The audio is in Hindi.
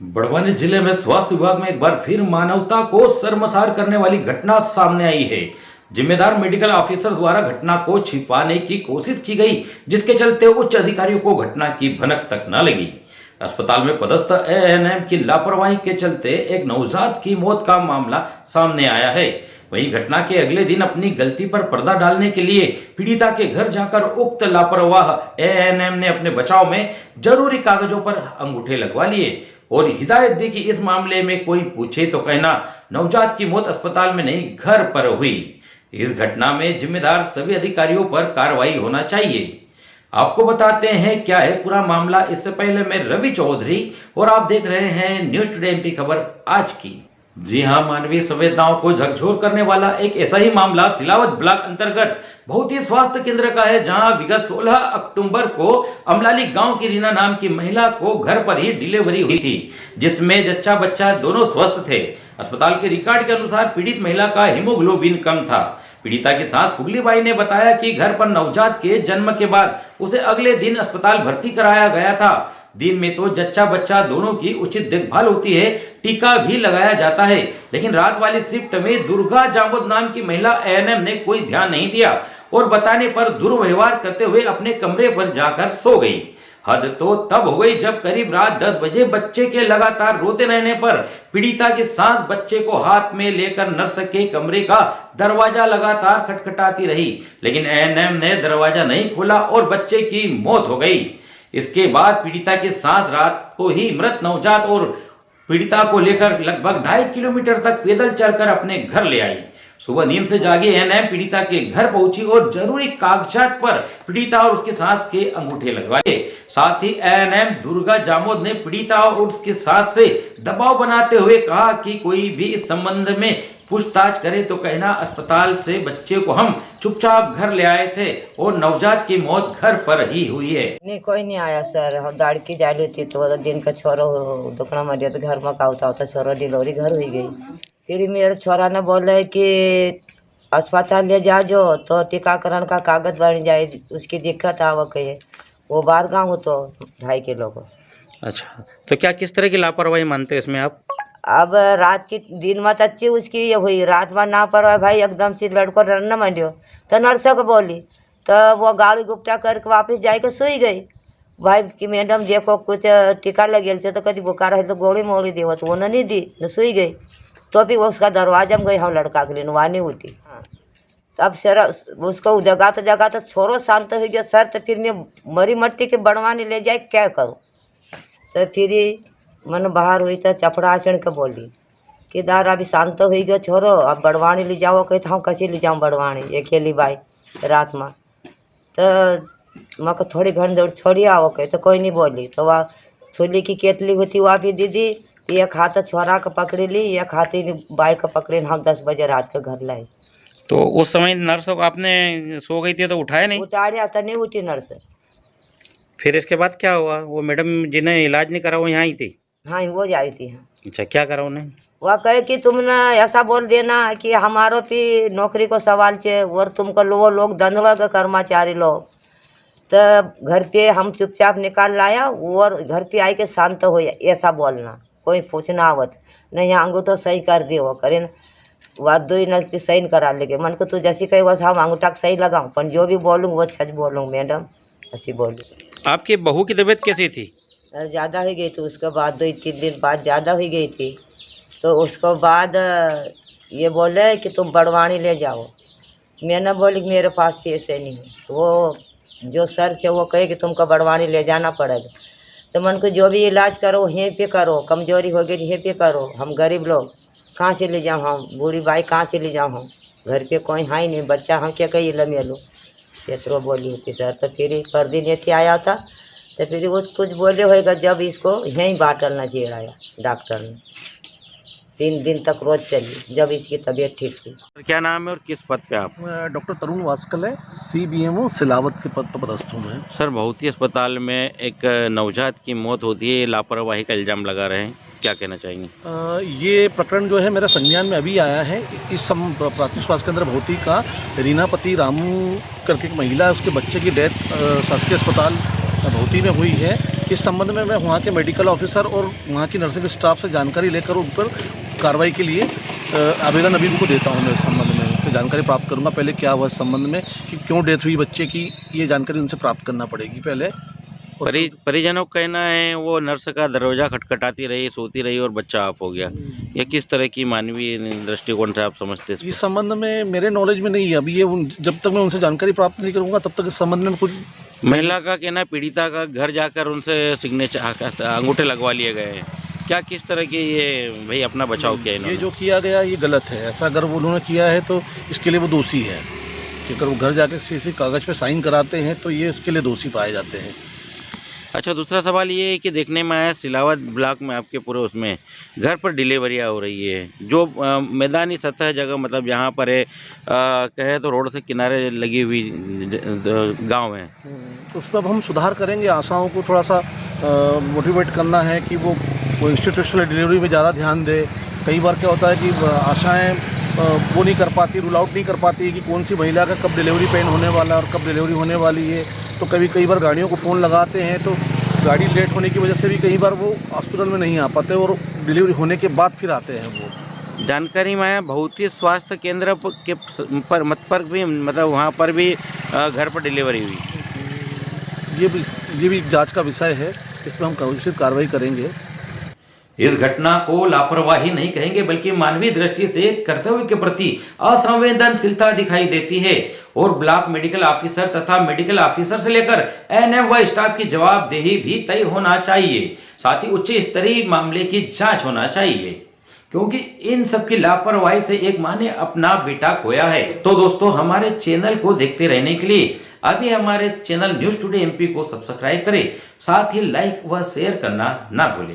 बड़वानी जिले में स्वास्थ्य विभाग में एक बार फिर मानवता को शर्मसार करने वाली घटना सामने आई है। जिम्मेदार मेडिकल ऑफिसर द्वारा घटना को छिपाने की कोशिश की गई, जिसके चलते उच्च अधिकारियों को घटना की भनक तक न लगी। अस्पताल में पदस्थ एएनएम की लापरवाही के चलते एक नवजात की मौत का मामला सामने आया है। वहीं घटना के अगले दिन अपनी गलती पर पर्दा डालने के लिए पीड़िता के घर जाकर उक्त लापरवाह एएनएम ने अपने बचाव में जरूरी कागजों पर अंगूठे लगवा लिए और हिदायत दी कि इस मामले में कोई पूछे तो कहना नवजात की मौत अस्पताल में नहीं घर पर हुई। इस घटना में जिम्मेदार सभी अधिकारियों पर कार्रवाई होना चाहिए। आपको बताते हैं क्या है पूरा मामला। इससे पहले मैं रवि चौधरी और आप देख रहे हैं न्यूज टुडे एमपी खबर आज की। जी हां, मानवीय संवेदनाओं को झकझोर करने वाला एक ऐसा ही मामला सिलावत ब्लॉक अंतर्गत बहुत ही स्वास्थ्य केंद्र का है, जहां विगत 16 अक्टूबर को अमलाली गांव की रीना नाम की महिला को घर पर ही डिलीवरी हुई थी, जिसमें जच्चा बच्चा दोनों स्वस्थ थे। अस्पताल के रिकॉर्ड के अनुसार पीड़ित महिला का हीमोग्लोबिन कम था। पीड़िता की सास फुगलीबाई ने बताया कि घर पर नवजात के जन्म के बाद उसे अगले दिन अस्पताल भर्ती कराया गया था। दिन में तो जच्चा बच्चा दोनों की उचित देखभाल होती है, टीका भी लगाया जाता है, लेकिन रात वाली शिफ्ट में दुर्गा जामोद नाम की महिला एएनएम ने कोई ध्यान नहीं दिया और बताने पर दुर्व्यवहार करते हुए अपने कमरे पर जाकर सो गई। हद तो तब हो गई जब करीब रात 10 बजे बच्चे के लगातार रोते रहने पर पीड़िता की सास बच्चे को हाथ में लेकर नर्स के कमरे का दरवाजा लगातार खटखटाती रही, लेकिन एएनएम ने दरवाजा नहीं खोला और बच्चे की मौत हो गई। इसके बाद पीड़िता की सास रात को ही मृत नवजात और पीड़िता को लेकर लगभग 2.5 किलोमीटर तक पैदल चलकर अपने घर ले आई। सुबह नींद से जागी एएनएम पीड़िता के घर पहुंची और जरूरी कागजात पर पीड़िता और उसकी सास के अंगूठे लगवाए। साथ ही एएनएम दुर्गा जामोद ने पीड़िता और उसकी सास से दबाव बनाते हुए कहा कि कोई भी इस संबंध में पूछताछ करे तो कहना अस्पताल से बच्चे को हम चुपचाप घर ले आए थे और नवजात की मौत घर पर ही हुई है। नहीं, कोई नहीं आया सर। हम दाड़की जाली थी तो दिन का छोरो दुकान में तो घर में का होता छोरो डिलीवरी घर हुई गई। फिर मेरे छोरा ने बोले कि अस्पताल ले जा जो तो टीकाकरण का कागज बन जाए, उसकी दिक्कत आवा कही। वो बाहर गाँव हो तो 2.5 किलो को। अच्छा, तो क्या किस तरह की लापरवाही मानते हैं इसमें आप? अब रात की दिन में तो अच्छी उसकी ये हुई, रात में ना पर भाई एकदम से लड़को रन मंडियो तो नर्स को बोली तो वो गाड़ी गुप्ता करके वापस जाके सोई गई। भाई कि मैडम देखो कुछ टीका लगे तो कभी बुखार है तो गोली मोड़ी दी, वो तो उन्होंने नहीं दी न सोई गई। तो फिर उसका दरवाजा में गई हम लड़का के लिए वहाँ नहीं उठी। हाँ, तब सर उसको जगह तो छोरो शांत हो गया सर। तो फिर मैं मरी मट्टी के बढ़वाने ले जाए क्या करूँ। तो फिर मन बाहर हुई तो चपड़ा चढ़ के बोली कि दार अभी शांत हो गया छोरो, अब बड़वानी ले जाओ। कही हम कैसे ले जाऊँ बड़वानी अकेली बाई रात में। तो मैं को थोड़ी घंटे दौड़ छोड़ी आओ कही तो कोई नहीं बोली। तो वह छोली की केतली होती वह भी दीदी एक हाथ छोरा को पकड़ी ली, एक हाथ बाई को पकड़ी। हम 10 बजे रात के घर लाई। तो उस समय नर्स को आपने सो गई थी तो उठाया नहीं? उठाया तो नहीं उठी नर्स। फिर इसके बाद क्या हुआ? वो मैडम जिन्हें इलाज नहीं करा वो यहाँ आई थी? हाँ, वो आई थी। हाँ, अच्छा, क्या करा उन्हें? वह कहे कि तुमने ऐसा बोल देना कि हमारो भी नौकरी को सवाल छे और तुमको वो लोग धंधवा के कर्मचारी लोग। तो घर पे हम चुपचाप निकाल लाया और घर पे आई के शांत हो ऐसा बोलना, कोई पूछना आवत नहीं। यहाँ अंगूठो सही कर दी वो करे बात दो नजर सही करा लेके मन को तू जैसी कही वैसा हम अंगूठा सही लगाऊँ, पर जो भी बोलूँ वो सच बोलूँ मैडम ऐसी बोली। आपकी बहू की तबीयत कैसी थी? ज़्यादा हो गई थी, उसके बाद 2-3 दिन बाद ज़्यादा हो गई थी। तो उसको बाद ये बोले कि तुम बड़वानी ले जाओ। मैंने बोली मेरे पास पैसे नहीं है। तो वो जो सर थे वो कहे कि तुमको बड़वानी ले जाना पड़ेगा। तो मन को जो भी इलाज करो यहीं पे करो, कमजोरी हो गई यहीं पे करो। हम गरीब लोग कहाँ से ले जाऊँ, हम बूढ़ी बाई कहाँ से ले जाऊँ, हम घर पे कोई है ही नहीं, बच्चा हम क्या कही लमे लो पेतरो बोली होती सर। तो फिर पर दिन ये आया था तो फिर वो कुछ बोले होगा जब इसको यहीं बाटलना चिड़ाया डॉक्टर ने। 3 दिन तक रोज चली जब इसकी तबीयत ठीक थी। क्या नाम है और किस पद पे आप? डॉक्टर तरुण वास्कल है, CBMO सिलावत के पद पर पदस्थ हूँ मैं। सर, बहुत ही अस्पताल में एक नवजात की मौत होती है, लापरवाही का इल्ज़ाम लगा रहे हैं, क्या कहना चाहेंगे? ये प्रकरण जो है मेरा संज्ञान में अभी आया है। इस प्राथमिक स्वास्थ्य केंद्र भौती का रीनापति रामू करके एक महिला है, उसके बच्चे की डेथ शासकीय अस्पताल भौती में हुई है। इस संबंध में मैं वहाँ के मेडिकल ऑफिसर और वहाँ की नर्सिंग स्टाफ से जानकारी लेकर उन पर कार्रवाई के लिए आवेदन अभी उनको देता हूँ। मैं इस संबंध में उनसे जानकारी प्राप्त करूँगा पहले क्या हुआ इस संबंध में, कि क्यों डेथ हुई बच्चे की, ये जानकारी उनसे प्राप्त करना पड़ेगी पहले। परिजनों का कहना है वो नर्स का दरवाज़ा खटखटाती रही, सोती रही और बच्चा ऑफ हो गया। ये किस तरह की मानवीय दृष्टिकोण से आप समझते हैं? इस संबंध में मेरे नॉलेज में नहीं है अभी ये जब तक मैं उनसे जानकारी प्राप्त नहीं करूँगा तब तक इस संबंध में कुछ। महिला का कहना, पीड़िता का घर जाकर उनसे सिग्नेचर अंगूठे लगवा लिए गए हैं। क्या किस तरह की ये भाई अपना बचाव किया इन्होंने? ये जो किया गया ये गलत है। ऐसा अगर वो उन्होंने किया है तो इसके लिए वो दोषी है। कि अगर वो घर जाके किसी कागज़ पे साइन कराते हैं तो ये उसके लिए दोषी पाए जाते हैं। अच्छा, दूसरा सवाल ये है कि देखने में आया सिलावत ब्लॉक में आपके पूरे उसमें घर पर डिलीवरियाँ हो रही है, जो मैदानी सतह जगह मतलब जहाँ पर है कहे तो रोड से किनारे लगी हुई गांव है, उसमें अब हम सुधार करेंगे। आशाओं को थोड़ा सा मोटिवेट करना है कि वो इंस्टीट्यूशनल डिलीवरी में ज़्यादा ध्यान दे। कई बार क्या होता है कि आशाएँ वो नहीं कर पाती, रूल आउट नहीं कर पाती कि कौन सी महिला का कब डिलीवरी पेन होने वाला और कब डिलीवरी होने वाली है। तो कई बार गाड़ियों को फ़ोन लगाते हैं तो गाड़ी लेट होने की वजह से भी कई बार वो हॉस्पिटल में नहीं आ पाते और डिलीवरी होने के बाद फिर आते हैं वो। जानकारी में आया भौतिक स्वास्थ्य केंद्र के पर भी मतलब वहाँ पर भी घर पर डिलीवरी हुई। ये भी जांच का विषय है, इसमें हम उचित कार्रवाई करेंगे। इस घटना को लापरवाही नहीं कहेंगे बल्कि मानवीय दृष्टि से कर्तव्य के प्रति असंवेदनशीलता दिखाई देती है और ब्लॉक मेडिकल ऑफिसर तथा मेडिकल ऑफिसर से लेकर एएनएम व स्टाफ की जवाबदेही भी तय होना चाहिए। साथ ही उच्च स्तरीय मामले की जांच होना चाहिए, क्योंकि इन सब की लापरवाही से एक माँ ने अपना बेटा खोया है। तो दोस्तों, हमारे चैनल को देखते रहने के लिए अभी हमारे चैनल न्यूज़ टुडे एमपी को सब्सक्राइब करें, साथ ही लाइक व शेयर करना ना भूलें।